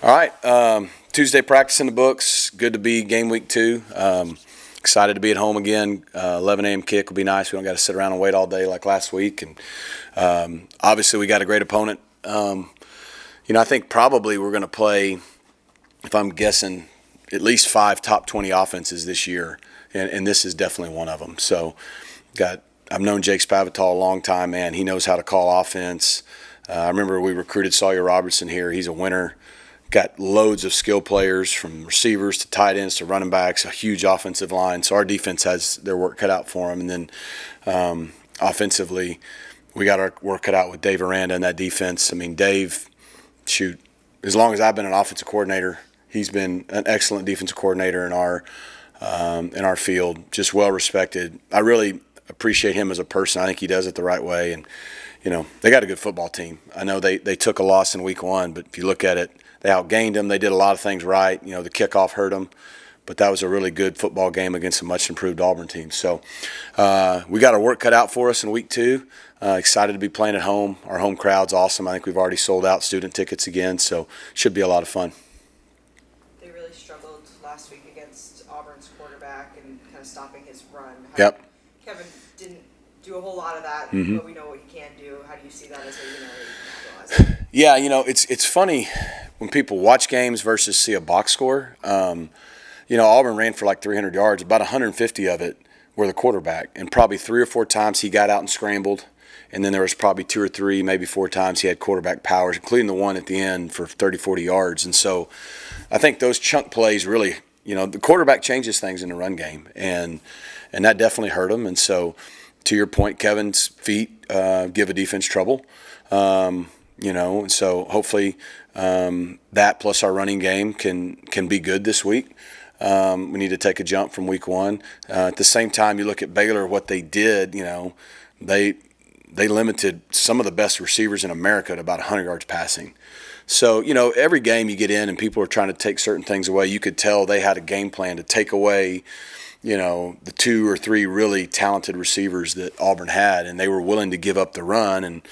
All right, Tuesday practice in the books. Good to be game week 2. Excited to be at home again. 11 a.m. kick will be nice. We don't got to sit around and wait all day like last week. And obviously we got a great opponent. I think probably we're going to play, if I'm guessing, at least 5 top 20 offenses this year, and this is definitely one of them. So I've known Jake Spavital a long time, man. He knows how to call offense. I remember we recruited Sawyer Robertson here. He's a winner. Got loads of skill players from receivers to tight ends to running backs, a huge offensive line. So our defense has their work cut out for them. And then offensively, we got our work cut out with Dave Aranda and that defense. I mean, Dave, shoot, as long as I've been an offensive coordinator, he's been an excellent defensive coordinator in our field, just well respected. I really appreciate him as a person. I think he does it the right way. And, they got a good football team. I know they took a loss in week 1, but if you look at it, they outgained them. They did a lot of things right. The kickoff hurt them, but that was a really good football game against a much improved Auburn team. So we got our work cut out for us in week 2. Excited to be playing at home. Our home crowd's awesome. I think we've already sold out student tickets again, so should be a lot of fun. They really struggled last week against Auburn's quarterback and kind of stopping his run. Yep. Kevin didn't do a whole lot of that, Mm-hmm. but we know what he can do. How do you see that as a capitalize? Yeah, it's funny when people watch games versus see a box score. Auburn ran for like 300 yards. About 150 of it were the quarterback, and probably 3 or 4 times he got out and scrambled, and then there was probably 2 or 3, maybe 4 times he had quarterback powers, including the one at the end for 30, 40 yards. And so I think those chunk plays really, the quarterback changes things in the run game, and that definitely hurt him. And so to your point, Kevin's feet give a defense trouble. And so hopefully that plus our running game can be good this week. We need to take a jump from week 1. At the same time, you look at Baylor, what they did, they limited some of the best receivers in America to about 100 yards passing. So, every game you get in and people are trying to take certain things away, you could tell they had a game plan to take away the 2 or 3 really talented receivers that Auburn had, and they were willing to give up the run, and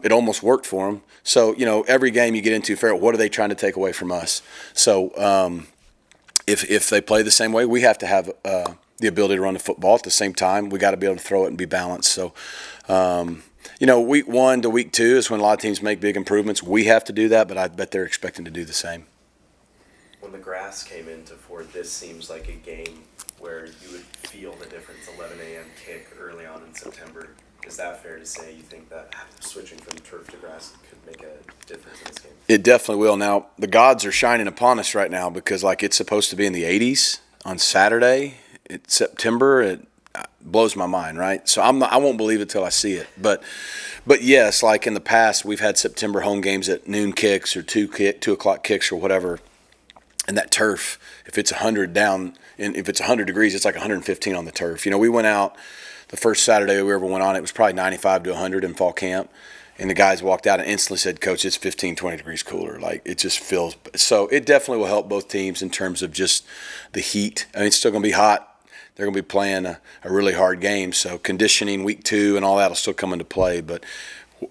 it almost worked for them. So, every game you get into, what are they trying to take away from us? So, if they play the same way, we have to have the ability to run the football. At the same time, we got to be able to throw it and be balanced. So, week 1 to week 2 is when a lot of teams make big improvements. We have to do that, but I bet they're expecting to do the same. When the grass came into Ford, this seems like a game where you would feel the difference. 11 a.m. kick early on in September. Is that fair to say? You think that switching from turf to grass could make a difference in this game? It definitely will. Now, the gods are shining upon us right now because, it's supposed to be in the 80s on Saturday. It's September. It blows my mind, right? So I won't believe it till I see it. But yes, like in the past, we've had September home games at noon kicks or 2 o'clock kicks or whatever. And that turf, if it's 100 down, and if it's 100 degrees, it's like 115 on the turf. We went out the first Saturday we ever went on, it was probably 95 to 100 in fall camp. And the guys walked out and instantly said, Coach, it's 15, 20 degrees cooler. It just feels – so it definitely will help both teams in terms of just the heat. I mean, it's still going to be hot. They're going to be playing a really hard game. So conditioning week 2 and all that will still come into play. But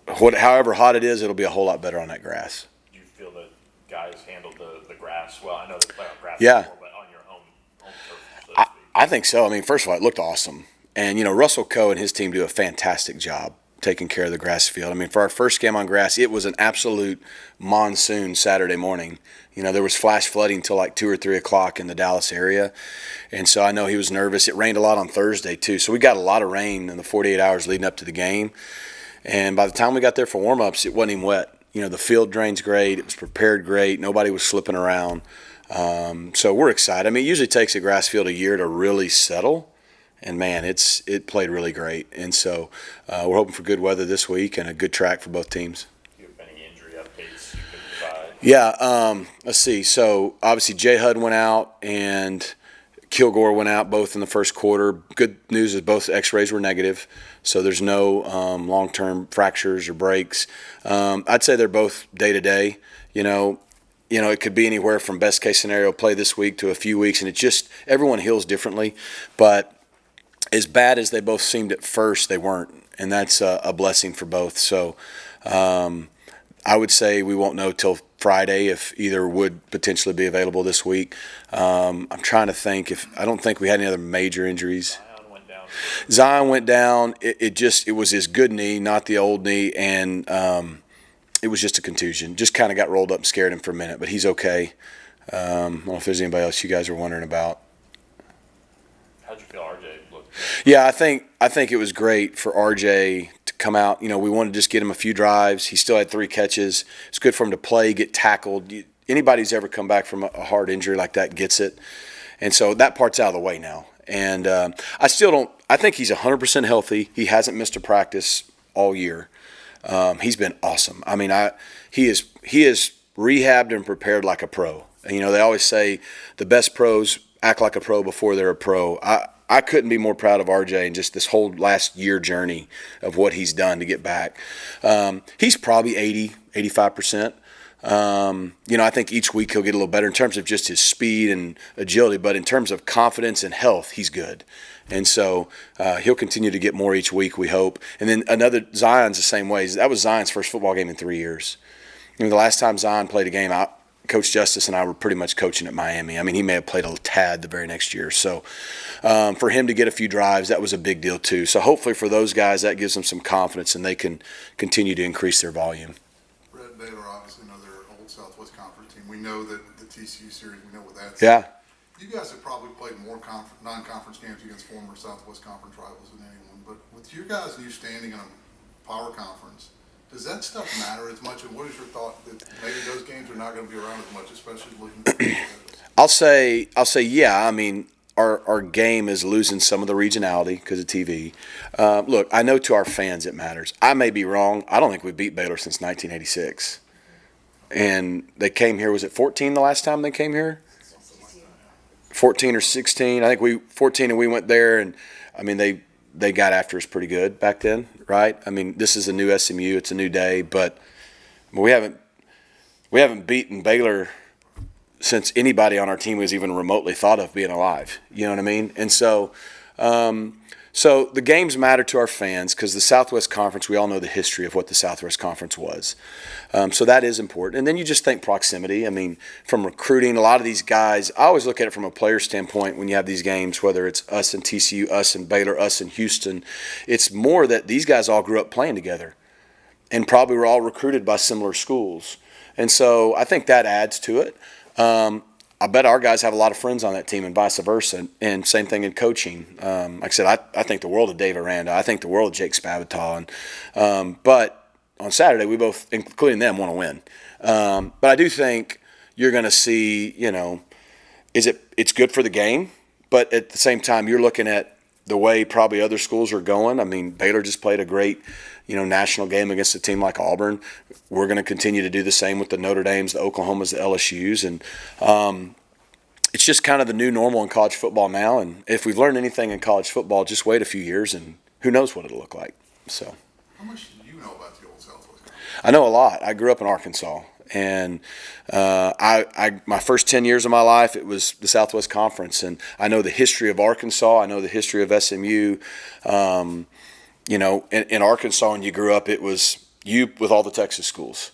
however hot it is, it'll be a whole lot better on that grass. Do you feel that guys handled the grass well? I know they play on grass Yeah. before, but on your home turf, so to speak. I think so. I mean, first of all, it looked awesome. And, Russell Coe and his team do a fantastic job taking care of the grass field. I mean, for our first game on grass, it was an absolute monsoon Saturday morning. There was flash flooding till like 2 or 3 o'clock in the Dallas area. And so I know he was nervous. It rained a lot on Thursday, too. So we got a lot of rain in the 48 hours leading up to the game. And by the time we got there for warm-ups, it wasn't even wet. The field drains great. It was prepared great. Nobody was slipping around. So we're excited. I mean, it usually takes a grass field a year to really settle. And, man, it played really great. And so we're hoping for good weather this week and a good track for both teams. Do you have any injury updates you could provide? Yeah, let's see. So, obviously, J. Hud went out and Kilgore went out both in the first quarter. Good news is both x-rays were negative, so there's no long-term fractures or breaks. I'd say they're both day-to-day. It could be anywhere from best-case scenario play this week to a few weeks, and everyone heals differently. But as bad as they both seemed at first, they weren't, and that's a blessing for both. So I would say we won't know till Friday if either would potentially be available this week. I'm trying to think I don't think we had any other major injuries. Zion went down. It was his good knee, not the old knee, and it was just a contusion. Just kind of got rolled up and scared him for a minute, but he's okay. I don't know if there's anybody else you guys are wondering about. How'd you feel RJ looked? Yeah, I think it was great for RJ to come out. We wanted to just get him a few drives. He still had 3 catches. It's good for him to play, get tackled. Anybody who's ever come back from a hard injury like that gets it. And so that part's out of the way now. And I think he's 100% healthy. He hasn't missed a practice all year. He's been awesome. I mean, he is rehabbed and prepared like a pro. And, they always say the best pros act like a pro before they're a pro. I couldn't be more proud of RJ and just this whole last year journey of what he's done to get back. He's probably 85%. I think each week he'll get a little better in terms of just his speed and agility, but in terms of confidence and health, he's good. And so he'll continue to get more each week, we hope. And then Zion's the same way. That was Zion's first football game in 3 years. The last time Zion played a game, Coach Justice and I were pretty much coaching at Miami. I mean, he may have played a tad the very next year. So for him to get a few drives, that was a big deal too. So hopefully for those guys, that gives them some confidence and they can continue to increase their volume. Rhett, Baylor, obviously another old Southwest Conference team. We know that the TCU series, we know what that's. Yeah. You guys have probably played more non-conference games against former Southwest Conference rivals than anyone. But with your guys' new standing in a power conference, does that stuff matter as much? And what is your thought that maybe those games are not going to be around as much, especially looking at the I'll say, yeah. I mean, our game is losing some of the regionality because of TV. Look, I know to our fans it matters. I may be wrong. I don't think we beat Baylor since 1986. And they came here, was it 14 the last time they came here? 14 or 16. I think 14 and we went there, and I mean they got after us pretty good back then, right? I mean, this is a new SMU, it's a new day, but we haven't beaten Baylor since anybody on our team was even remotely thought of being alive. You know what I mean? And so so the games matter to our fans because the Southwest Conference, we all know the history of what the Southwest Conference was. So that is important. And then you just think proximity. I mean, from recruiting, a lot of these guys, I always look at it from a player standpoint when you have these games, whether it's us and TCU, us and Baylor, us and Houston. It's more that these guys all grew up playing together and probably were all recruited by similar schools. And so I think that adds to it. I bet our guys have a lot of friends on that team and vice versa, and same thing in coaching. Like I said, I think the world of Dave Aranda. I think the world of Jake Spavital. But on Saturday, we both, including them, want to win. But I do think you're going to see, it's good for the game, but at the same time, you're looking at the way probably other schools are going. I mean, Baylor just played a great, national game against a team like Auburn. We're going to continue to do the same with the Notre Dames, the Oklahomas, the LSUs. And it's just kind of the new normal in college football now. And if we've learned anything in college football, just wait a few years and who knows what it'll look like. So, how much do you know about the old Southwest Conference? I know a lot. I grew up in Arkansas. And my first 10 years of my life, it was the Southwest Conference. And I know the history of Arkansas. I know the history of SMU. In Arkansas, when you grew up, it was you with all the Texas schools.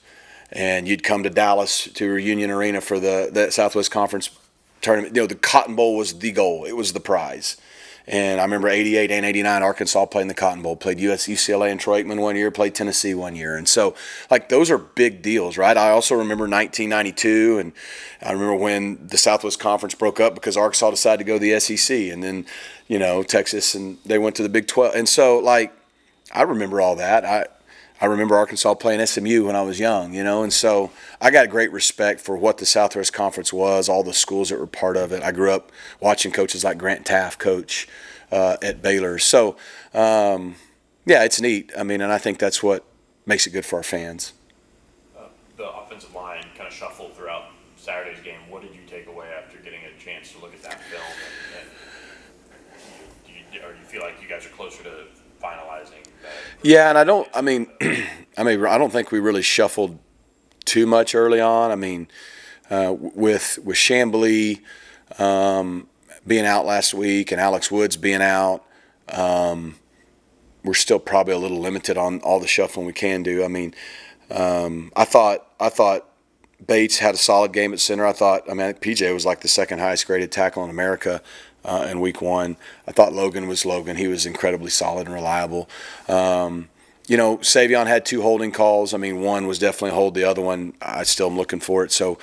And you'd come to Dallas to Reunion Arena for the Southwest Conference tournament. The Cotton Bowl was the goal. It was the prize. And I remember 88 and 89, Arkansas played in the Cotton Bowl, played UCLA and Troy Aikman one year, played Tennessee one year. And so, those are big deals, right? I also remember 1992, and I remember when the Southwest Conference broke up because Arkansas decided to go to the SEC. And then, Texas, and they went to the Big 12. And so, I remember all that. I remember Arkansas playing SMU when I was young, and so I got great respect for what the Southwest Conference was, all the schools that were part of it. I grew up watching coaches like Grant Taft coach at Baylor. So, it's neat. I mean, and I think that's what makes it good for our fans. The offensive line kind of shuffled throughout Saturday's game. What did you take away after getting a chance to look at that film? And do you feel like you guys are closer to finalizing that? Yeah, and I don't think we really shuffled too much early on. I mean, with Chamblee being out last week and Alex Woods being out, we're still probably a little limited on all the shuffling we can do. I mean, I thought Bates had a solid game at center. I thought, I mean, PJ was like the second highest graded tackle in America in week 1. I thought Logan was Logan. He was incredibly solid and reliable. Savion had 2 holding calls. I mean, one was definitely a hold. The other one, I still am looking for it. So,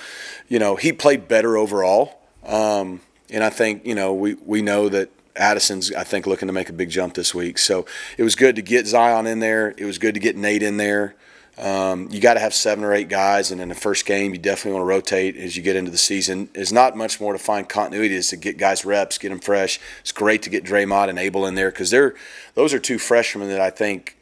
he played better overall. And I think, we know that Addison's, I think, looking to make a big jump this week. So it was good to get Zion in there. It was good to get Nate in there. You got to have 7 or 8 guys, and in the first game, you definitely want to rotate as you get into the season. There's not much more to find continuity. Is to get guys reps, get them fresh. It's great to get Draymond and Abel in there because those are 2 freshmen that I think,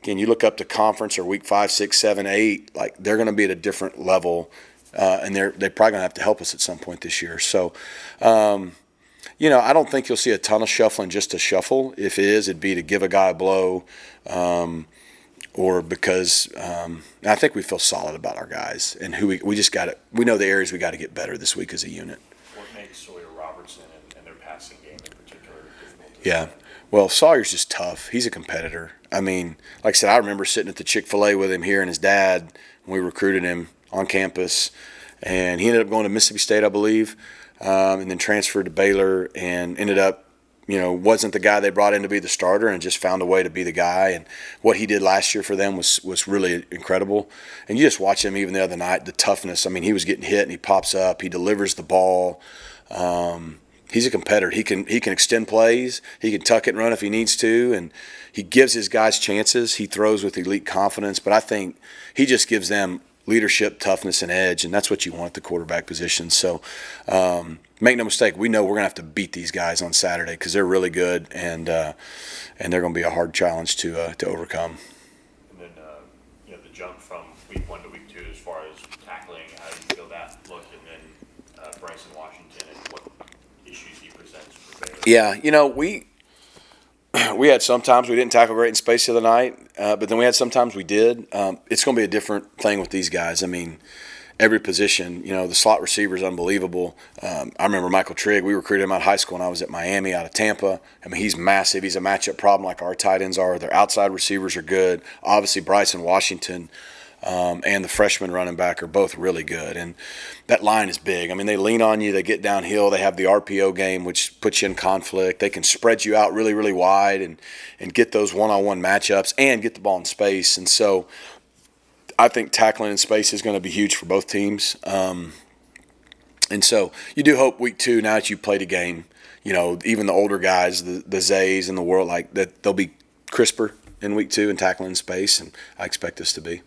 again, you look up to conference or week 5, 6, 7, 8, like they're going to be at a different level, and they're probably going to have to help us at some point this year. So, I don't think you'll see a ton of shuffling just to shuffle. If it is, it'd be to give a guy a blow. Or because I think we feel solid about our guys and who we just got to. We know the areas we got to get better this week as a unit. What makes Sawyer Robertson and their passing game in particular difficult? Yeah, well, Sawyer's just tough. He's a competitor. I mean, like I said, I remember sitting at the Chick-fil-A with him here and his dad when we recruited him on campus, and he ended up going to Mississippi State, I believe, and then transferred to Baylor and ended up. Wasn't the guy they brought in to be the starter and just found a way to be the guy. And what he did last year for them was really incredible. And you just watch him even the other night, the toughness. I mean, he was getting hit and he pops up. He delivers the ball. He's a competitor. He can extend plays. He can tuck it and run if he needs to. And he gives his guys chances. He throws with elite confidence. But I think he just gives them leadership, toughness, and edge, and that's what you want at the quarterback position. So make no mistake, we know we're going to have to beat these guys on Saturday because they're really good, and they're going to be a hard challenge to overcome. And then, the jump from week 1 to week 2 as far as tackling, how do you feel that look? And then Bryson Washington and what issues he presents for Baylor. Yeah, we had sometimes we didn't tackle great in space the other night, but then we had sometimes we did. It's going to be a different thing with these guys. I mean, every position, the slot receiver is unbelievable. I remember Michael Trigg. We recruited him out of high school when I was at Miami out of Tampa. I mean, he's massive. He's a matchup problem like our tight ends are. Their outside receivers are good. Obviously, Bryson Washington and the freshman running back are both really good. And that line is big. I mean, they lean on you. They get downhill. They have the RPO game, which puts you in conflict. They can spread you out really, really wide and get those one-on-one matchups and get the ball in space. And so I think tackling in space is going to be huge for both teams. And so you do hope week 2, now that you played a game, even the older guys, the Zays in the world, like that, they'll be crisper in week 2 and tackling in space, and I expect us to be.